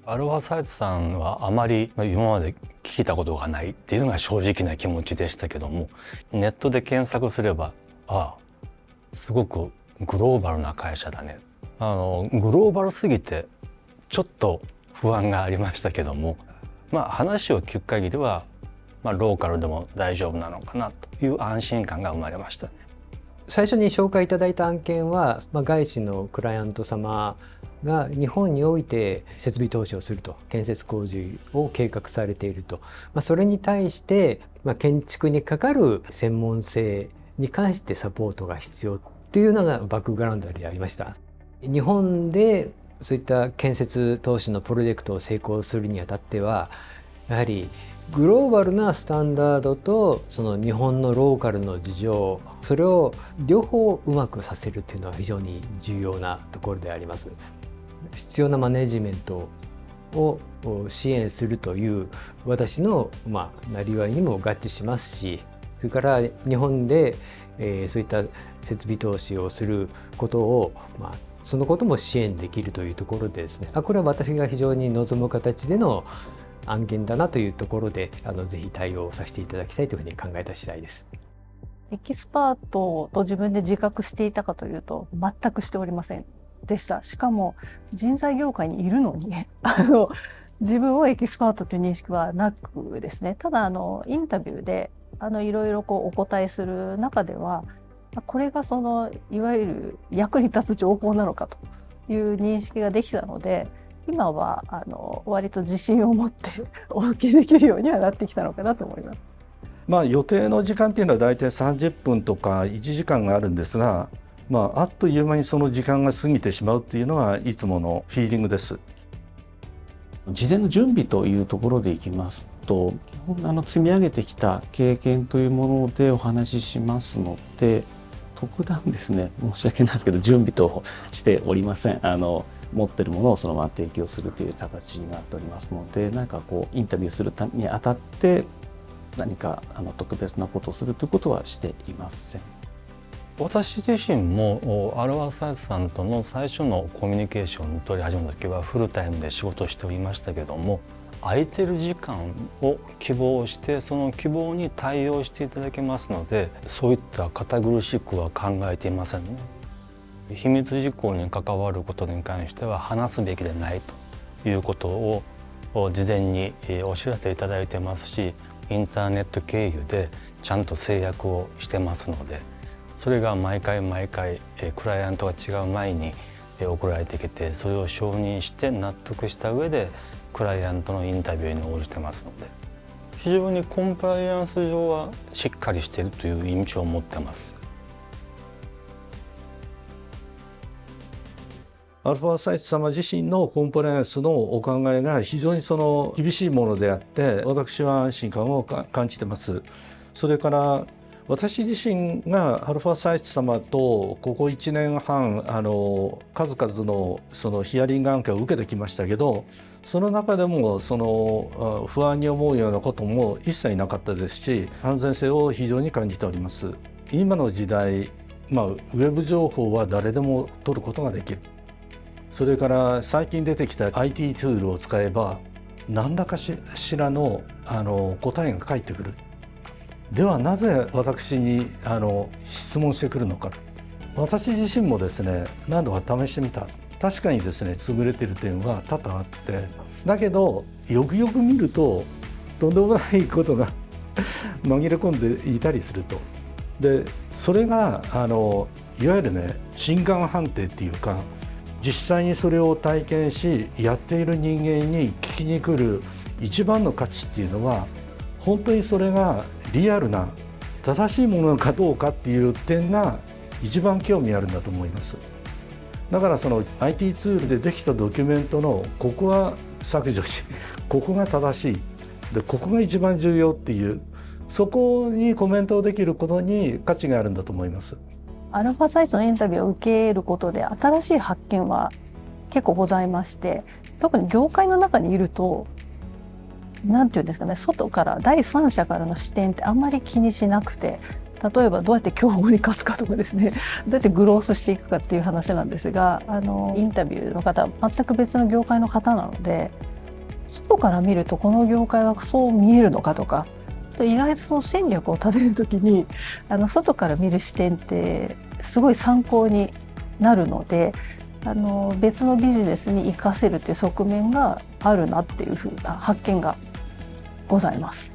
アルファサイトさんはあまり今まで聞いたことがないっていうのが正直な気持ちでしたけども、ネットで検索すればすごくグローバルな会社だね、グローバルすぎてちょっと不安がありましたけども、話を聞く限りは、ローカルでも大丈夫なのかなという安心感が生まれましたね。最初に紹介いただいた案件は、外資のクライアント様が日本において設備投資をすると、建設工事を計画されていると、それに対して、建築にかかる専門性に関してサポートが必要というのがバックグラウンドでありました。日本でそういった建設投資のプロジェクトを成功するにあたっては、やはりグローバルなスタンダードとその日本のローカルの事情、それを両方うまくさせるというのは非常に重要なところであります。必要なマネジメントを支援するという私のなりわいにも合致しますし、それから日本でそういった設備投資をすることをそのことも支援できるというところでですね、これは私が非常に望む形での案件だなというところで、ぜひ対応させていただきたいというふうに考えた次第です。エキスパートと自分で自覚していたかというと、全くしておりませんでした。しかも人材業界にいるのに自分をエキスパートという認識はなくですね、ただインタビューでいろいろお答えする中では、これがいわゆる役に立つ情報なのかという認識ができたので、今は割と自信を持ってお受けできるようにはなってきたのかなと思います。予定の時間っていうのは大体30分とか1時間があるんですが、あっという間にその時間が過ぎてしまうっていうのがいつものフィーリングです。事前の準備というところでいきますと、基本積み上げてきた経験というものでお話ししますので、特段ですね、申し訳ないですけど準備としておりません。持ってるものをそのまま提供するという形になっておりますので、インタビューするにあたって何か特別なことをするということはしていません。私自身もアルファサイトさんとの最初のコミュニケーションを取り始めた時はフルタイムで仕事をしておりましたけども、空いてる時間を希望してその希望に対応していただけますので、そういった堅苦しくは考えていませんね。秘密事項に関わることに関しては話すべきでないということを事前にお知らせいただいてますし、インターネット経由でちゃんと制約をしてますので、それが毎回クライアントが違う前に送られてきて、それを承認して納得した上でクライアントのインタビューに応じてますので、非常にコンプライアンス上はしっかりしているという印象を持ってます。アルファサイト様自身のコンプライアンスのお考えが非常に厳しいものであって、私は安心感を感じてます。それから私自身がアルファサイト様とここ1年半数々のヒアリング案件を受けてきましたけど、その中でも不安に思うようなことも一切なかったですし、安全性を非常に感じております。今の時代、ウェブ情報は誰でも取ることができる。それから最近出てきた IT ツールを使えば何らかしらの答えが返ってくる。ではなぜ私に質問してくるのか。私自身もですね、何度か試してみた。確かにですね、優れている点は多々あって、だけどよくよく見るととんでもないことが紛れ込んでいたりすると。でそれがいわゆるね、真贋判定っていうか、実際にそれを体験しやっている人間に聞きに来る一番の価値っていうのは、本当にそれがリアルな正しいものかどうかっていう点が一番興味あるんだと思います。だからIT ツールでできたドキュメントのここは削除し、ここが正しいで、ここが一番重要っていう、そこにコメントをできることに価値があるんだと思います。アルファサイトのインタビューを受けることで新しい発見は結構ございまして、特に業界の中にいると何て言うんですかね、外から第三者からの視点ってあんまり気にしなくて、例えばどうやって競合に勝つかとかですね、どうやってグロースしていくかっていう話なんですが、インタビューの方は全く別の業界の方なので、外から見るとこの業界はそう見えるのかとか、意外とその戦略を立てるときに外から見る視点ってすごい参考になるので、別のビジネスに活かせるという側面があるなっていうふうな発見がございます。